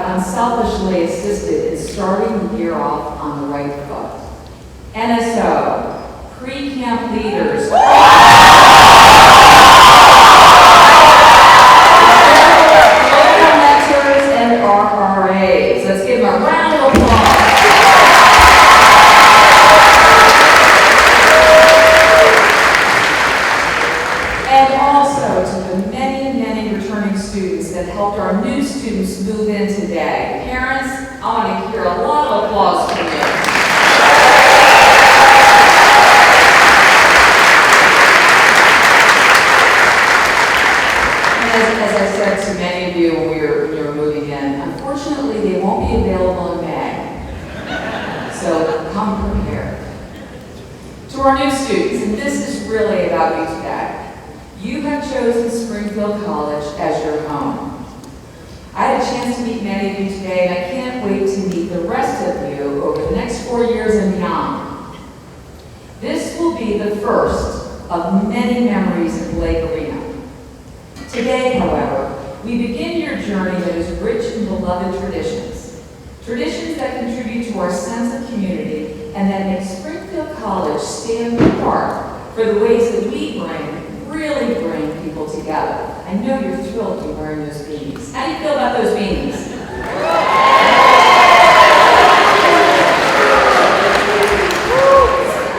have unselfishly assisted in starting the year off on the right foot. NSO, pre-camp leaders, mentors, and RRAs. Let's give them a round of applause. And also to the many, many returning students that helped our new students move in today. Parents, I want to hear a lot of applause from you. As I said to many of you when we were moving in, unfortunately they won't be available in May. So come prepared. To our new students, and this is really about you today. You have chosen Springfield College as your home. I had a chance to meet many of you today, and I can't wait to meet the rest of you over the next 4 years and beyond. This will be the first of many memories in Blake Arena. Today, however, we begin your journey that is rich in beloved traditions. Traditions that contribute to our sense of community and that make Springfield College stand apart for the ways that we really bring people together. I know you're thrilled to be wearing those beanies. How do you feel about those beanies?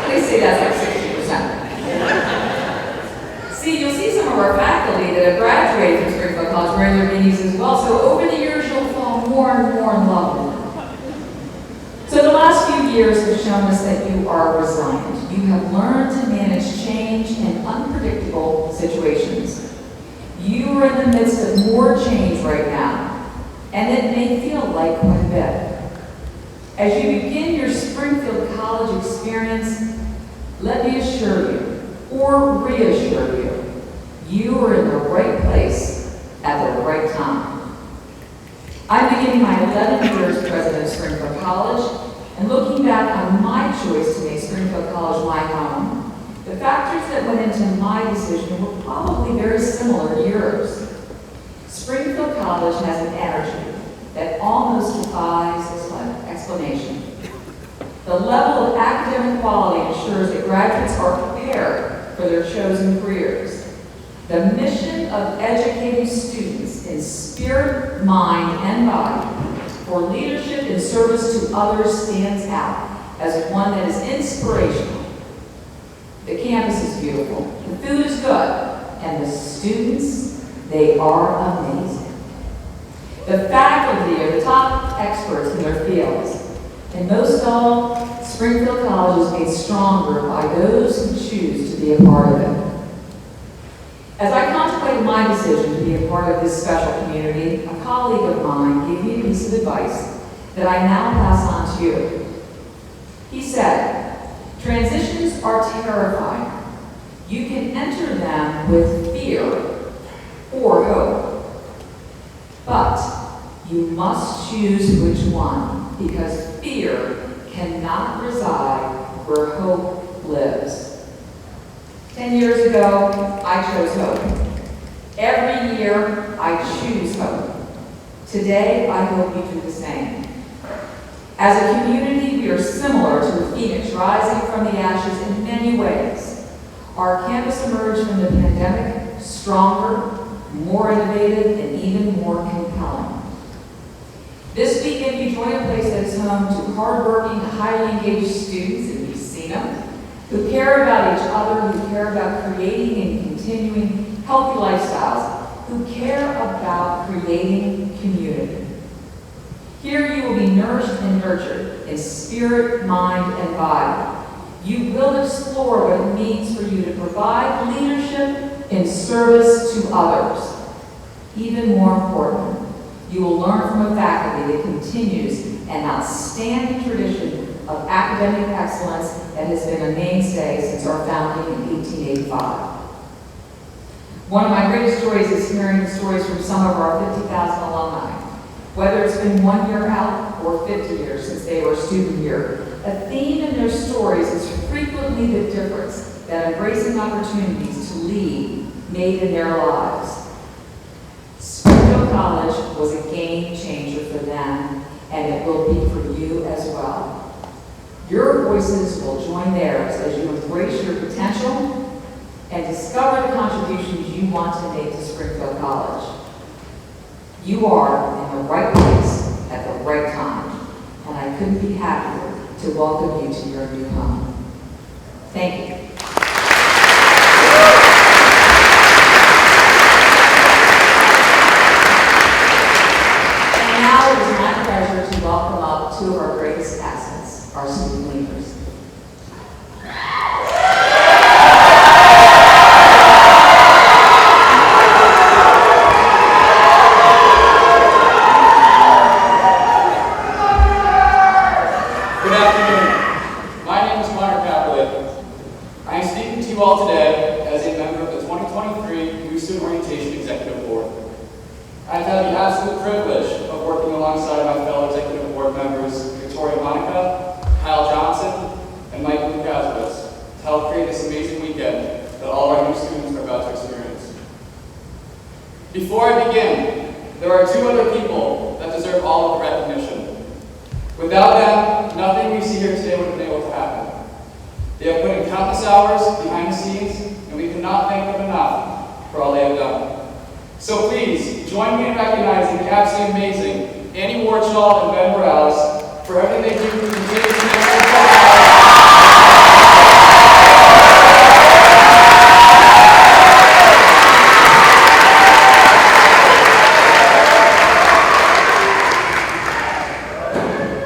They say that's like 60%. See, you'll see some of our faculty that have graduated from Springfield College wearing their beanies as well, so over the years you'll fall more and more in love with them. So the last few years have shown us that you are resilient. You have learned to manage change in unpredictable situations. You are in the midst of more change right now, and it may feel like quite a bit. As you begin your Springfield College experience, let me assure you, or reassure you, you are in the right place at the right time. I'm beginning my 11 years president of Springfield College, and looking back on my choice to make Springfield College my home, the factors that went into my decision were probably very similar to yours. Springfield College has an energy that almost defies explanation. The level of academic quality ensures that graduates are prepared for their chosen careers. The mission of educating students in spirit, mind, and body for leadership and service to others stands out as one that is inspirational. The campus is beautiful, the food is good, and the students, they are amazing. The faculty are the top experts in their fields, and most all, Springfield College is made stronger by those who choose to be a part of it. As I contemplated my decision to be a part of this special community, a colleague of mine gave me a piece of advice that I now pass on to you. He said, transitions are terrifying. You can enter them with fear or hope. But you must choose which one, because fear cannot reside where hope lives. 10 years ago, I chose hope. Every year, I choose hope. Today, I hope you do the same. As a community, we are similar to the phoenix rising from the ashes in many ways. Our campus emerged from the pandemic stronger, more innovative, and even more compelling. This weekend, you join a place that is home to hardworking, highly engaged students, and you've seen them, who care about each other, who care about creating and continuing healthy lifestyles, who care about creating community. Here you will be nourished and nurtured in spirit, mind, and body. You will explore what it means for you to provide leadership in service to others. Even more important, you will learn from a faculty that continues an outstanding tradition of academic excellence that has been a mainstay since our founding in 1885. One of my greatest joys is hearing the stories from some of our 50,000 alumni. Whether it's been 1 year out or 50 years since they were a student here, a theme in their stories is frequently the difference that embracing opportunities to lead made in their lives. Springfield College was a game changer for them them, and it will be for you as well. Your voices will join theirs as you embrace your potential and discover the contributions you want to make to Springfield College. You are in the right place at the right time, and I couldn't be happier to welcome you to your new home. Thank you. And now it is my pleasure to welcome up two of our greatest assets, our student leaders. Before I begin, there are two other people that deserve all of the recognition. Without them, nothing we see here today would have been able to happen. They have put in countless hours behind the scenes, and we cannot thank them enough for all they have done. So please, join me in recognizing the absolutely amazing Annie Warchall and Ben Morales for everything they do to continue to make us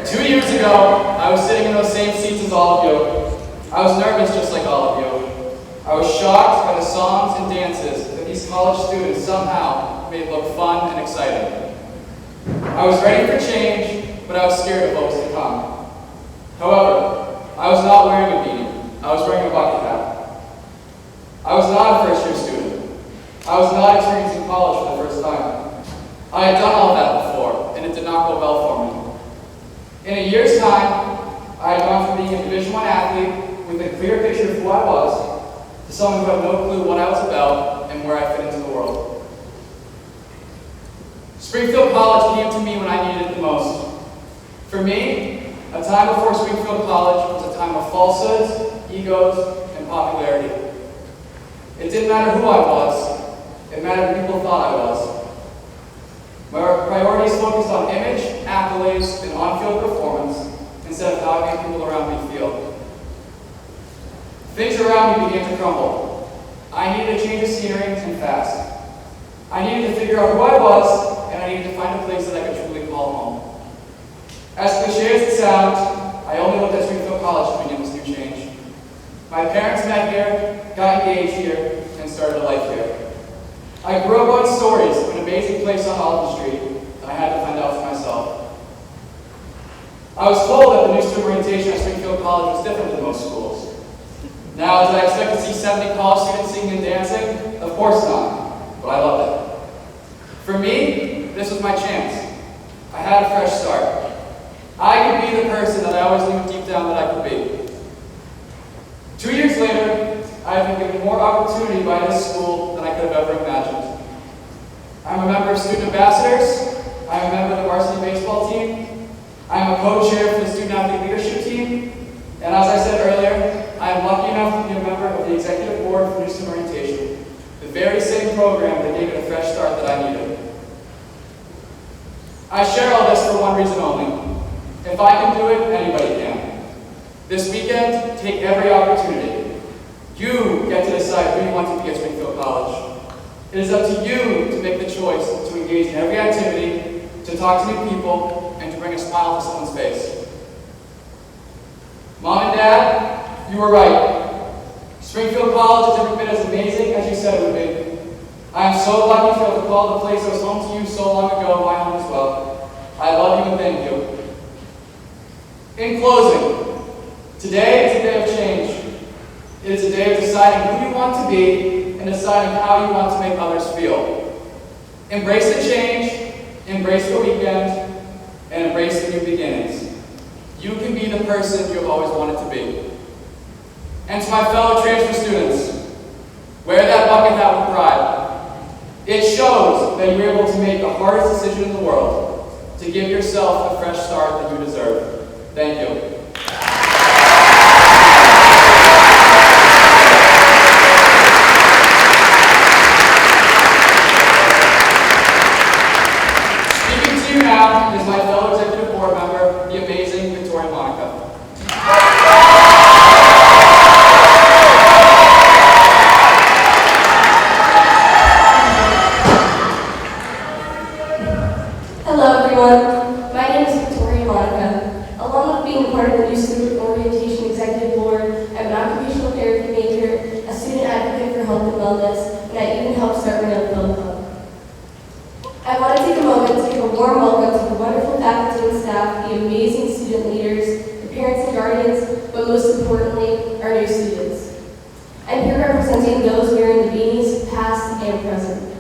2 years ago, I was sitting in those same seats as all of you. I was nervous just like all of you. I was shocked by the songs and dances that these college students somehow made look fun and exciting. I was ready for change, but I was scared of what was to come. However, I was not wearing a beanie. I was wearing a bucket hat. I was not a first-year student. I was not experiencing college for the first time. I had done all that before, and it did not go well for me. In a year's time, I had gone from being a Division I athlete with a clear picture of who I was to someone who had no clue what I was about and where I fit into the world. Springfield College came to me when I needed it the most. For me, a time before Springfield College was a time of falsehoods, egos, and popularity. It didn't matter who I was, it mattered who people thought I was. My priorities focused on image, accolades, and on-field performance instead of how I made people around me feel. Things around me began to crumble. I needed a change of scenery and fast. I needed to figure out who I was, and I needed to find a place that I could truly call home. As cliche as it sounds, I only looked at Springfield College to begin this new change. My parents met here, got engaged here, and started a life here. I grew up on stories of an amazing place on Alton Street that I had to find out for myself. I was told that the new student orientation at Springfield College was different than most schools. Now, did I expect to see 70 college students singing and dancing? Of course not, but I loved it. For me, this was my chance. I had a fresh start. I could be the person that I always knew deep down that I could be. 2 years later, I have been given more opportunity by this school than I could have ever imagined. I'm a member of student ambassadors. I'm a member of the varsity baseball team. I'm a co-chair for the student athlete leadership team. And as I said earlier, I am lucky enough to be a member of the executive board for New Student Orientation, the very same program that gave it a fresh start that I needed. I share all this for one reason only. If I can do it, anybody can. This weekend, take every opportunity. You get to decide who you want to be at Springfield College. It is up to you to make the choice to engage in every activity, to talk to new people, and to bring a smile to someone's face. Mom and Dad, you were right. Springfield College has never been as amazing as you said it would be. I am so lucky to be able to call the place that was home to you so long ago my home as well. I love you and thank you. In closing, today is a day of change. It is a day of deciding who you want to be and deciding how you want to make others feel. Embrace the change, embrace the weekend, and embrace the new beginnings. You can be the person you have always wanted to be. And to my fellow transfer students, wear that bucket hat with pride. It shows that you were able to make the hardest decision in the world, to give yourself the fresh start that you deserve. Thank you. Now is my fellow executive board member, the amazing Victoria Monica. Hello everyone, my name is Victoria Monica. Along with being part of the new student orientation executive board, I'm an occupational therapy major, a student advocate for health and wellness, and I even help start my own film club. I want to take a moment to give a warm welcome to the wonderful faculty and staff, the amazing student leaders, the parents and guardians, but most importantly, our new students. I'm here representing those wearing the beanies, past and present.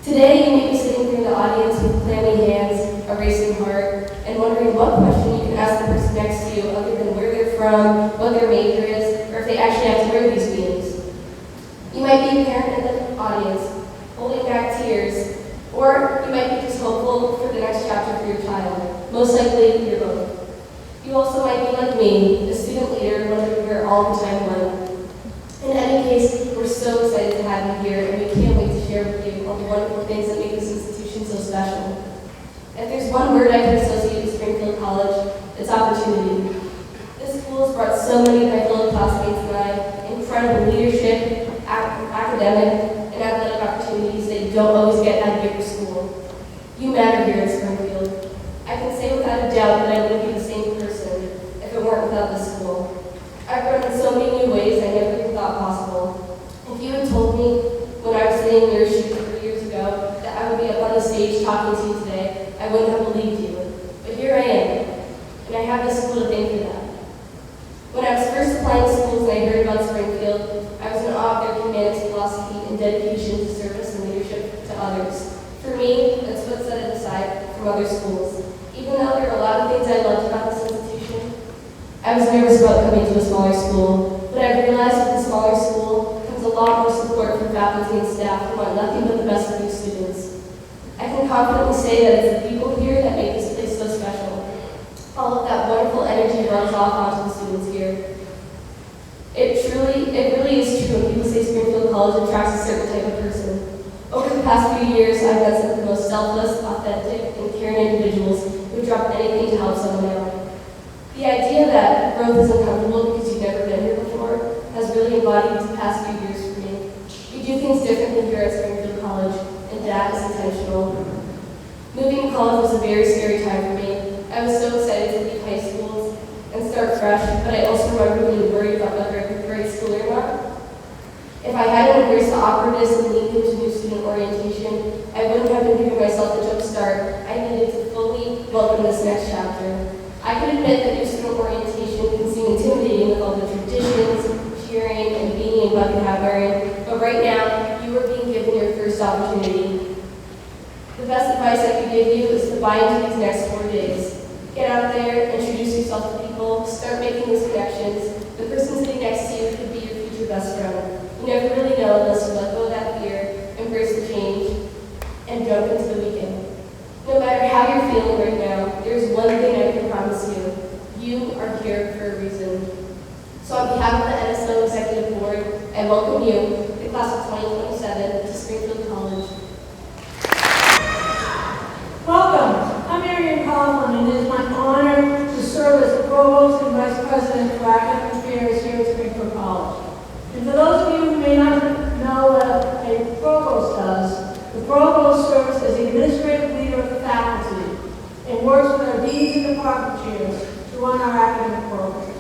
Today, you may be sitting here in the audience with clammy hands, a racing heart, and wondering what question you can ask the person next to you other than where they're from, what their major is, or if they actually have to wear these beanies. You might be a parent in the audience, holding back tears, or you might be just hopeful for the next chapter for your child. Most likely, you're both. You also might be like me, a student leader, wondering where all the time went. In any case, we're so excited to have you here, and we can't wait to share with you all the wonderful things that make this institution so special. If there's one word I can associate with Springfield College, it's opportunity. This school has brought so many of my fellow classmates and I incredible leadership, academic, and athletic opportunities that you don't always get at a bigger school. You matter here at Springfield. I can say without a doubt that I wouldn't be the same person if it weren't without this school. I've grown in so many new ways I never even thought possible. If you had told me when I was sitting in your shoes 3 years ago that I would be up on the stage talking to you today, I wouldn't have believed you. But here I am, and I have this school to thank for that. When I was first applying to schools and I heard about Springfield, I was in awe of their humanics philosophy and dedication to service and leadership to others. For me, that's what set it aside from other schools. Even though there are a lot of things I loved about this institution, I was nervous about coming to a smaller school, but I realized with a smaller school comes a lot more support from faculty and staff who want nothing but the best for their students. I can confidently say that it's the people here that make this place so special. All of that wonderful energy runs off onto the students here. It really is true when people say Springfield College attracts a certain type of person. Over the past few years, I've met some of the most selfless, authentic, and caring individuals who drop anything to help someone out. The idea that growth is uncomfortable because you've never been here before has really embodied the past few years for me. We do things differently here at Springfield College, and that is intentional. Moving to college was a very scary time for me. I was so excited to leave high schools and start fresh, but I also remember being worried about whether I could grade school or not. If I hadn't embraced the awkwardness and leaned into new student orientation, I wouldn't have been giving myself the jump start I needed to fully welcome this next chapter. I can admit that new student orientation can seem intimidating with all the traditions, cheering, and beanie and bucket hat wearing, but right now, you are being given your first opportunity. The best advice I can give you is to buy into these next 4 days. Get out there, introduce yourself to people, start making those connections. The person sitting next to you could be your future best friend. You never really know unless you let go of that fear, embrace the change, and jump into the weekend. No matter how you're feeling right now, there's one thing I can promise you. You are here for a reason. So on behalf of the NSO Executive Board, I welcome you, the class of 2027, to Springfield College. Welcome. I'm Marian Coughlin, and it is my honor to serve as the Provost and Vice President for Academic Affairs here at Springfield College. And for those of you who may not know what a Provost does, the Provost serves as the administrative leader of the faculty and works with our deans and department chairs to run our academic program.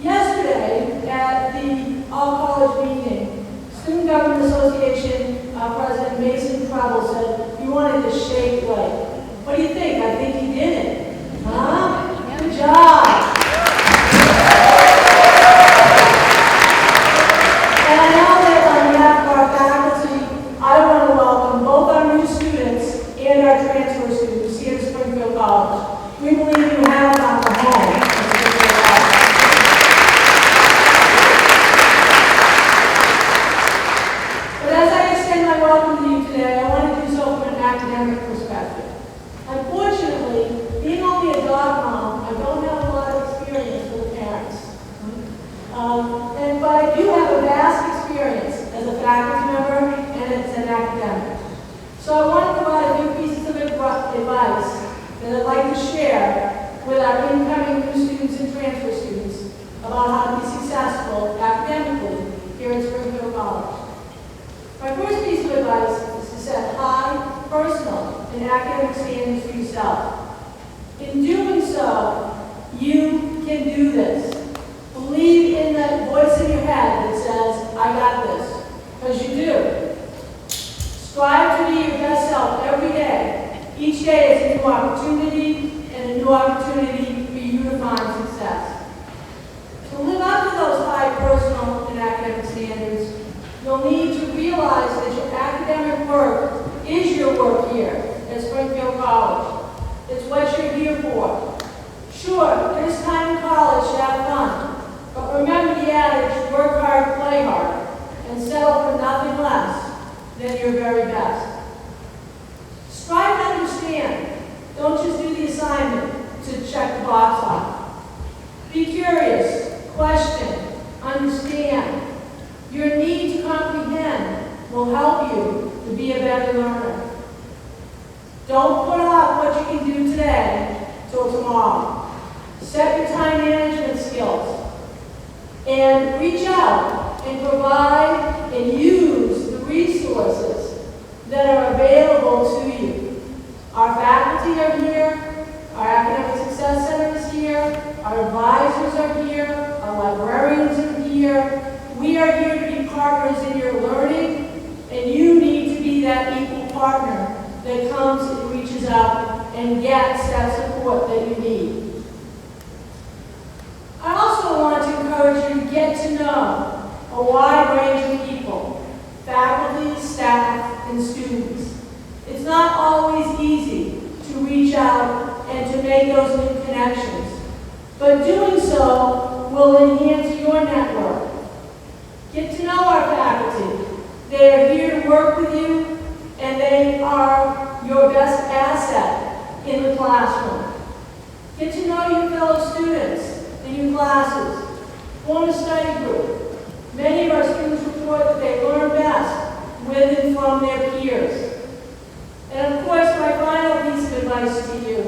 Yesterday, at the all-college meeting, Student Government Association President Mason Preble said he wanted to shake Blake. What do you think? I think he did it. Huh? Good job. And I know that on behalf of our faculty, I want to welcome both our new students and our transfer students here at Springfield College. We believe you have found a home at Springfield College. But as I extend my welcome to you today, I want to do so from an academic perspective. Unfortunately, academics. So I want to provide a few pieces of advice that I'd like to share with our incoming new students and transfer students about how to be successful academically here at Springfield College. My first piece of advice is to set high personal and academic standards for yourself. In doing so, you can do this. Believe in that voice in your head that says, I got this, because you do. Strive to be your best self every day. Each day is a new opportunity and a new opportunity for you to find success. To live up to those high personal and academic standards, you'll need to realize that your academic work is your work here at Springfield College. It's what you're here for. Sure, there's time in college to have fun, but remember the adage, work hard, play hard, and settle for nothing less than your very best. Strive to understand. Don't just do the assignment to check the box off. Be curious, question, understand. Your need to comprehend will help you to be a better learner. Don't put off what you can do today till tomorrow. Set your time management skills and reach out and provide and use the resources that are available to you. Our faculty are here, our Academic Success Center is here, our advisors are here, our librarians are here. We are here to be partners in your learning, and you need to be that equal partner that comes and reaches out and gets that support that you need. I also want to encourage you to get to know a wide range of people, faculty, staff, and students. It's not always easy to reach out and to make those new connections, but doing so will enhance your network. Get to know our faculty. They are here to work with you, and they are your best asset in the classroom. Get to know your fellow students in your classes. Form a study group. Many of our students report that they learn best with and from their peers. And of course, my final piece of advice to you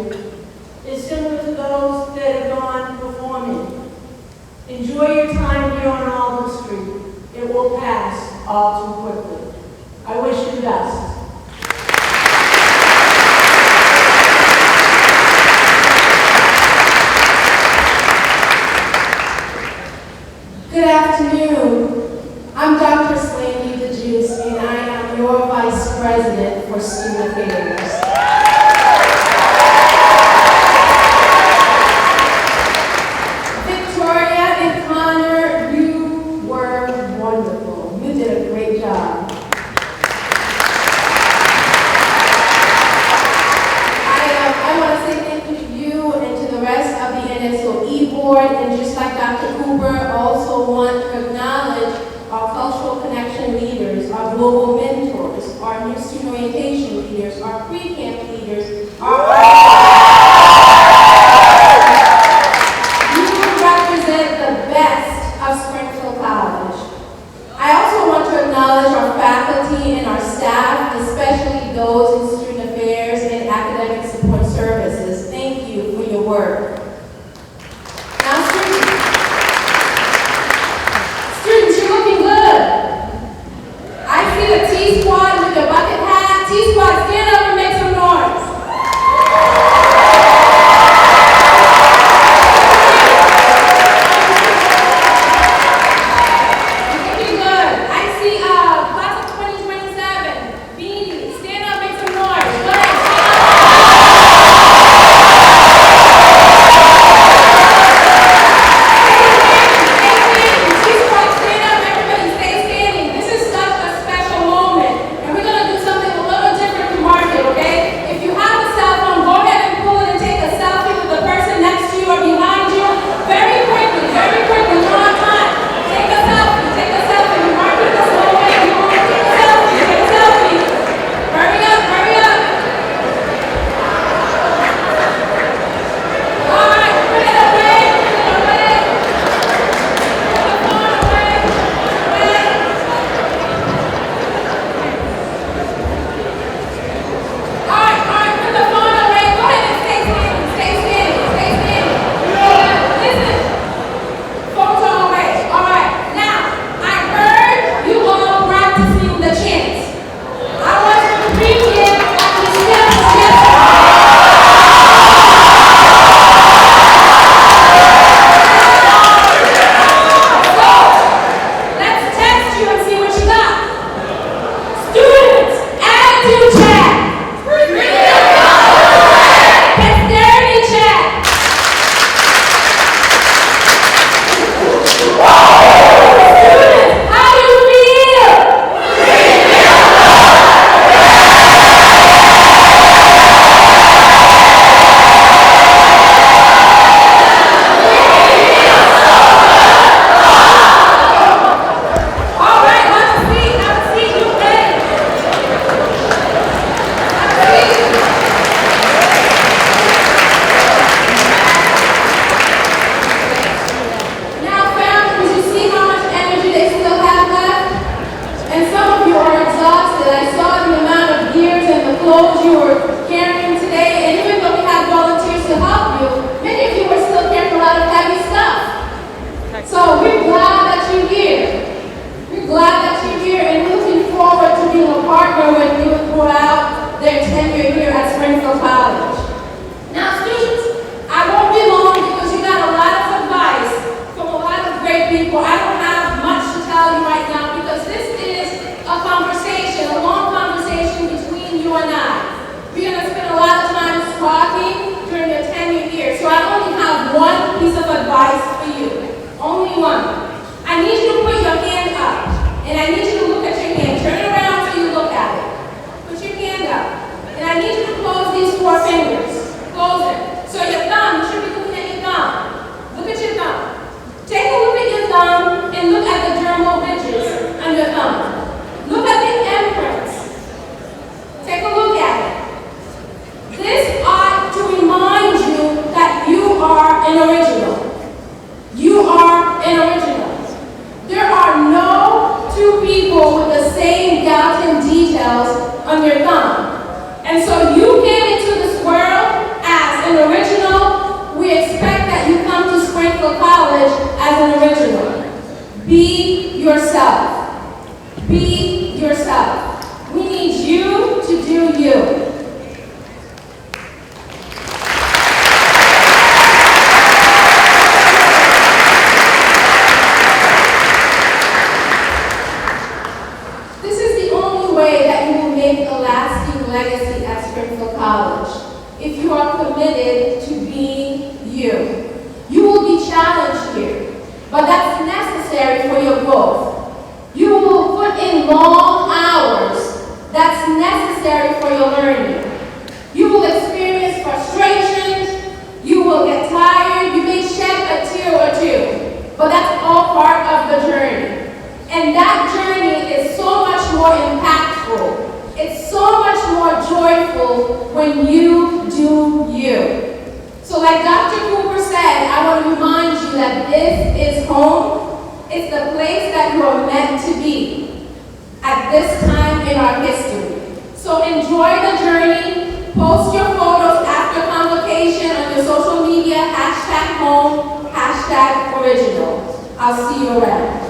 is similar to those that have gone before me. Enjoy your time here on Alden Street. It will pass all too quickly. I wish you the best. Good afternoon. I'm Dr. Slaney DeJuice, and I am your Vice President for Student Affairs. Victoria and Connor, you were wonderful. You did a great job. I want to say thank you to you and to the rest of the NSOE board, and just like Dr. Cooper, also want to acknowledge our cultural connection leaders, our global mentors, our new student orientation leaders, our pre-camp leaders, you represent the best of Springfield College. I also want to acknowledge our faculty and our staff, especially those in student affairs and academic support services. Thank you for your work. Now, students, you're looking good. I see the T-Squad with your bucket hat. T-Squad, stand up and make some noise. their tenure here at Springfield College. Now, students, I won't be long because you got a lot of advice from a lot of great people. I don't have much to tell you right now because this is a conversation, a long conversation between you and I. We're going to spend a lot of time talking during your tenure here, so I only have one piece of advice for you. Only one. I need you to put your hand up, and I need you to look at your hand. Turn it around so you look at it. Put your hand up, and I need you to close these 4 fingers. Close it. So your thumb, you should be looking at your thumb. Look at your thumb. Take a look at your thumb and look at the dermal ridges on your thumb. Look at the imprints. Take a look at it. This ought to remind you that you are an original. You are an original. There are no 2 people with the same Galton details on your thumb. And so you came into this world as an original. We expect that you come to Springfield College as an original. Be yourself. Be yourself. We need you to do you. This is the only way that you will make a lasting legacy at Springfield College. If you are committed to being you. You will be challenged here, but that's necessary for your growth. You will put in long hours. That's necessary for your learning. You will experience frustrations. You will get tired. You may shed a tear or 2, but that's all part of the journey. And that journey is so much more impactful. It's so much more joyful when you do you. So like Dr. Cooper said, I want to remind you that this is home. It's the place that you are meant to be at this time in our history. So enjoy the journey. Post your photos after Convocation on your social media, #home, #original. I'll see you around.